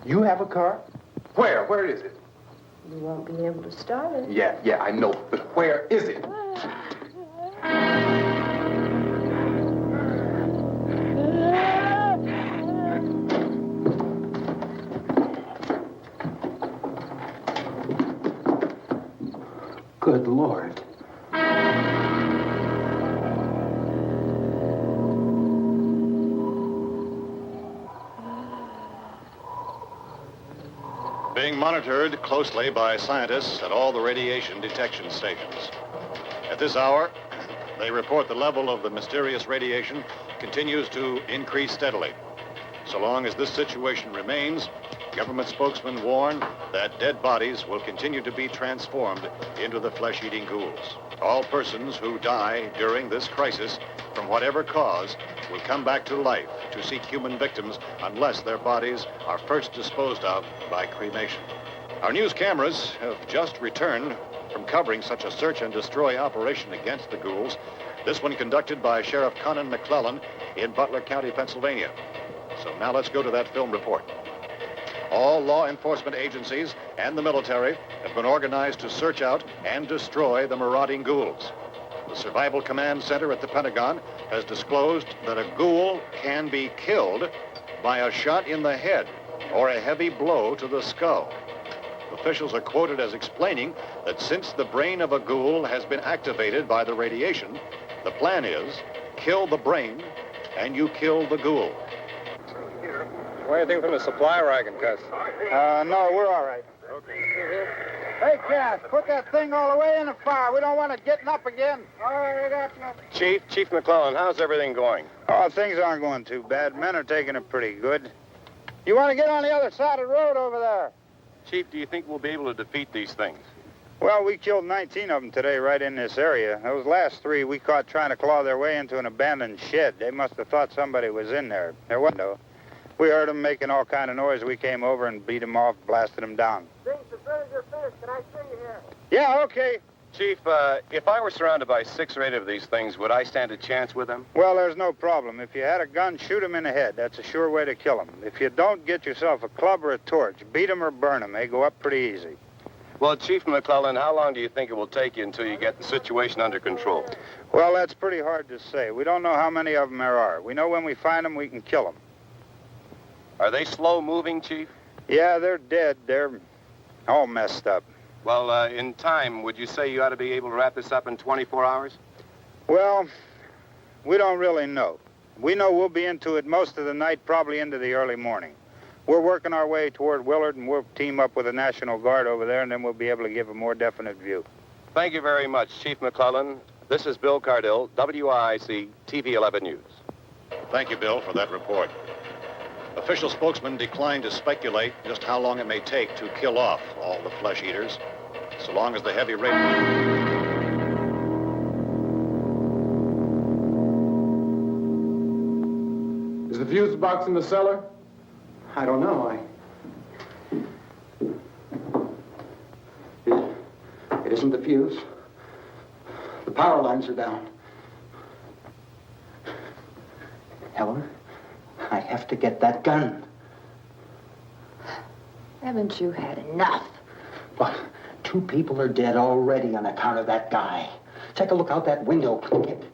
You have a car? Where? Where is it? You won't be able to start it. Yeah, I know. But where is it? Good Lord. Being monitored closely by scientists at all the radiation detection stations. At this hour, they report the level of the mysterious radiation continues to increase steadily. So long as this situation remains, government spokesmen warn that dead bodies will continue to be transformed into the flesh-eating ghouls. All persons who die during this crisis, from whatever cause, will come back to life to seek human victims unless their bodies are first disposed of by cremation. Our news cameras have just returned from covering such a search and destroy operation against the ghouls, this one conducted by Sheriff Conan McClellan in Butler County, Pennsylvania. So now let's go to that film report. All law enforcement agencies and the military have been organized to search out and destroy the marauding ghouls. The Survival Command Center at the Pentagon has disclosed that a ghoul can be killed by a shot in the head or a heavy blow to the skull. Officials are quoted as explaining that since the brain of a ghoul has been activated by the radiation, the plan is kill the brain and you kill the ghoul. What do you think from the supply wagon, Cuz? No, we're all right. Okay. Hey, Cass, put that thing all the way in the fire. We don't want it getting up again. All right, I got you. Chief McClellan, how's everything going? Oh, things aren't going too bad. Men are taking it pretty good. You want to get on the other side of the road over there? Chief, do you think we'll be able to defeat these things? Well, we killed 19 of them today right in this area. Those last 3 we caught trying to claw their way into an abandoned shed. They must have thought somebody was in there. There wasn't, though. We heard them making all kind of noise. We came over and beat them off, blasted them down. Things as good as your fist. Can I see you here? Yeah, okay. Chief, if I were surrounded by 6 or 8 of these things, would I stand a chance with them? Well, there's no problem. If you had a gun, shoot them in the head. That's a sure way to kill them. If you don't, get yourself a club or a torch. Beat them or burn them. They go up pretty easy. Well, Chief McClellan, how long do you think it will take you until you get the situation under control? Well, that's pretty hard to say. We don't know how many of them there are. We know when we find them, we can kill them. Are they slow-moving, Chief? Yeah, they're dead. They're all messed up. Well, in time, would you say you ought to be able to wrap this up in 24 hours? Well, we don't really know. We know we'll be into it most of the night, probably into the early morning. We're working our way toward Willard, and we'll team up with the National Guard over there, and then we'll be able to give a more definite view. Thank you very much, Chief McClellan. This is Bill Cardill, WIC TV 11 News. Thank you, Bill, for that report. Official spokesmen declined to speculate just how long it may take to kill off all the flesh eaters, so long as the heavy rate... Is the fuse box in the cellar? I don't know. It isn't the fuse. The power lines are down. Helen, I have to get that gun. Haven't you had enough? But 2 people are dead already on account of that guy. Take a look out that window, kid.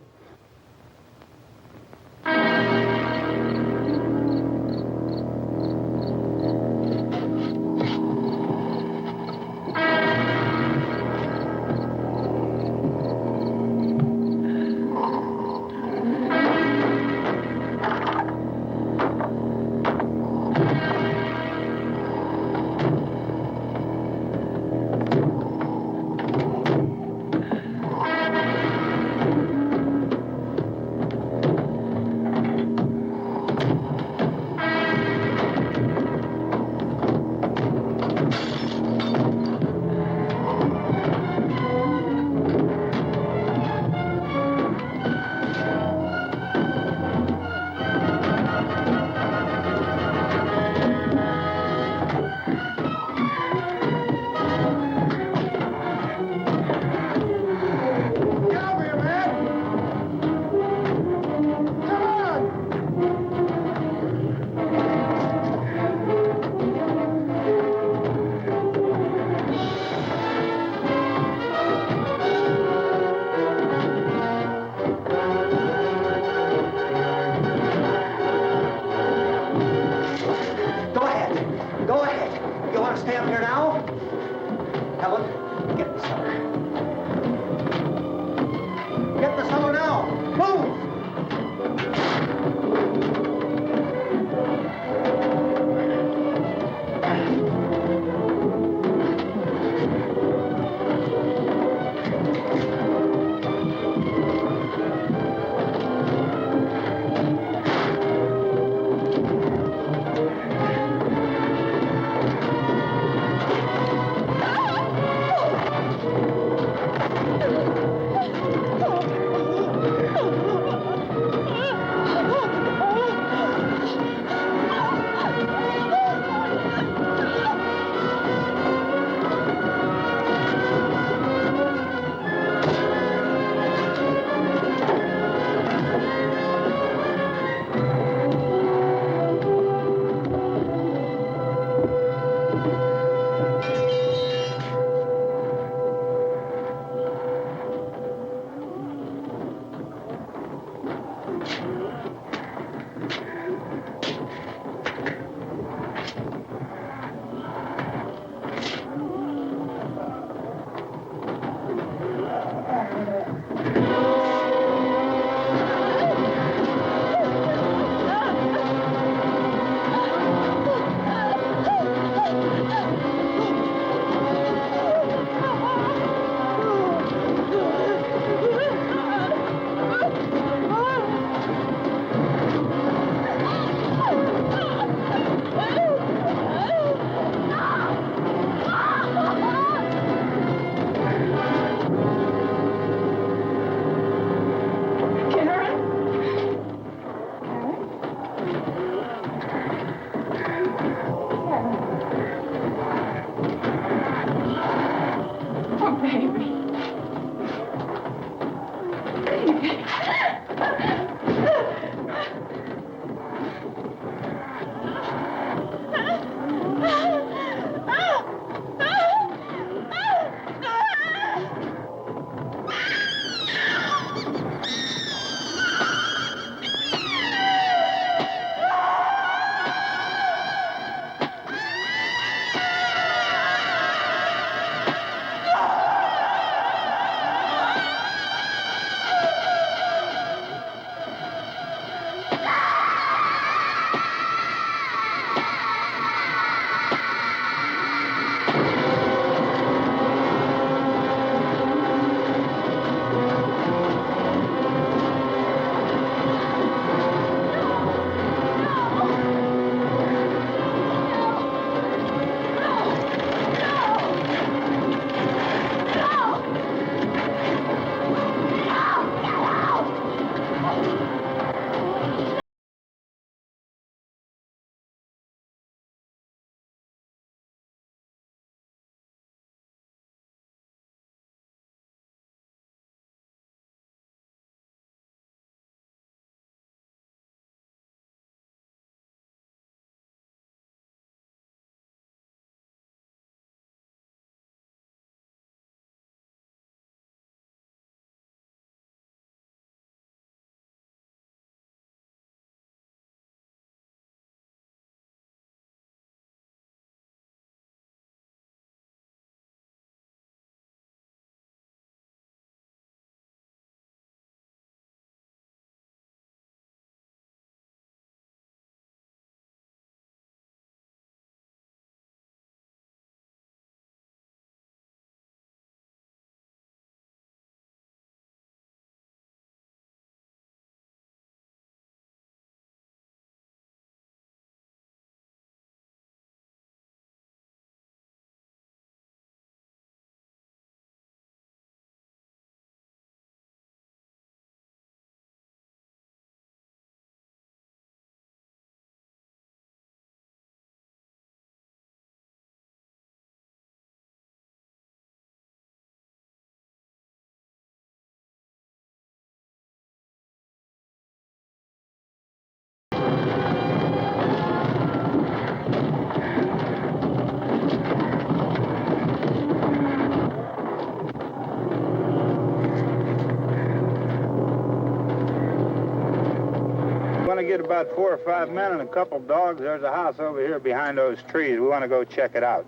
want to get about 4 or 5 men and a couple dogs. There's a house over here behind those trees. We want to go check it out.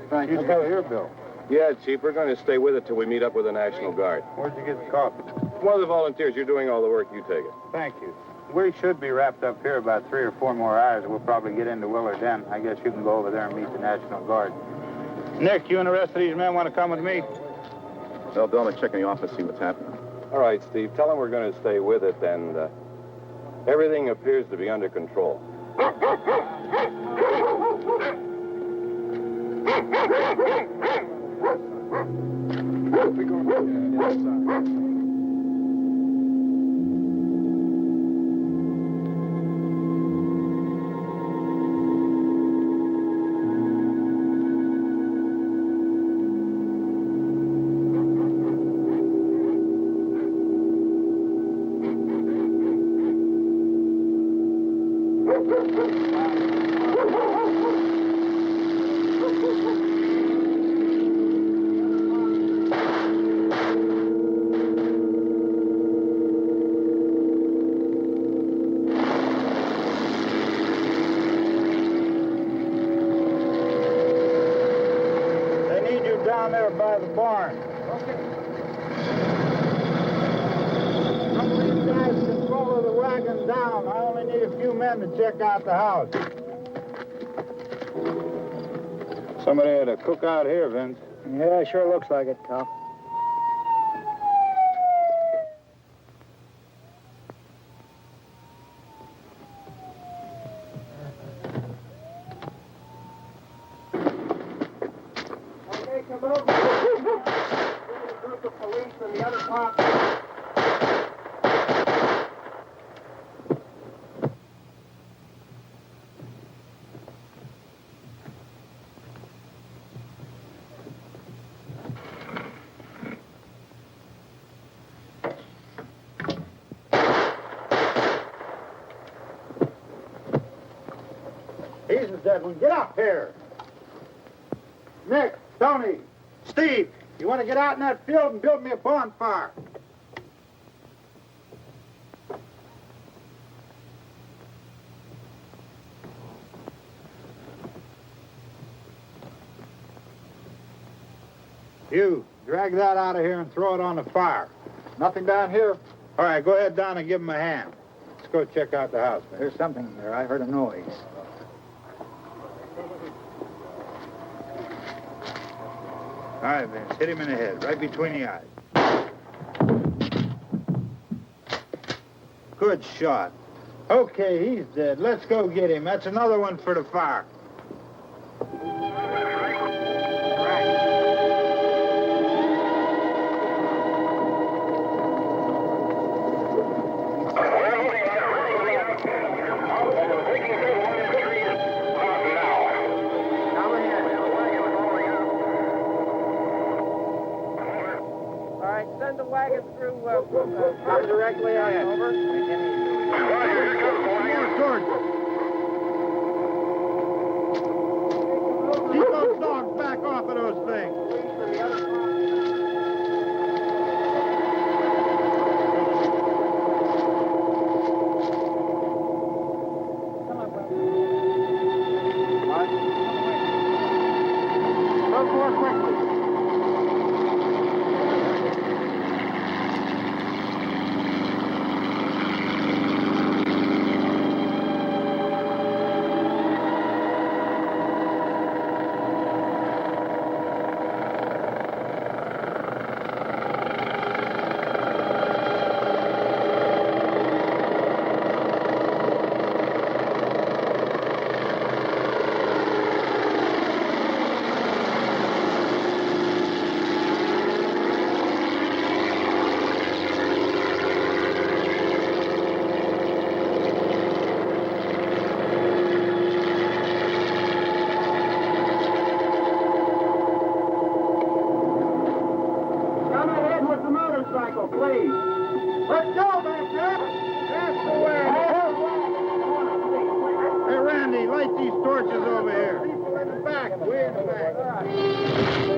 Thank you. Go here, Bill. Yeah, Chief, we're going to stay with it till we meet up with the National Guard. Where'd you get the coffee? One of the volunteers, you're doing all the work, you take it. Thank you. We should be wrapped up here about 3 or 4 more hours. We'll probably get into Willard then. I guess you can go over there and meet the National Guard. Nick, you and the rest of these men want to come with me? Well, Bill, I'm check in the office, see what's happening. All right, Steve, tell them we're going to stay with it, and everything appears to be under control. Down there by the barn. Okay. Some of these guys can follow the wagon down. I only need a few men to check out the house. Somebody had a cookout here, Vince. Yeah, sure looks like it, Cop. He's the dead one. Get up here. Nick, Tony, Steve, you want to get out in that field and build me a bonfire? You, drag that out of here and throw it on the fire. Nothing down here? All right, go ahead down and give him a hand. Let's go check out the house. There's something there. I heard a noise. All right, Vince, hit him in the head, right between the eyes. Good shot. Okay, he's dead. Let's go get him. That's another one for the fire. Send the wagon through, come directly on over. Keep those dogs back off of those things. Move more quickly. Please. Let's go back there. That's the way. Hey, Randy, light these torches over here. People in the back, way in the back.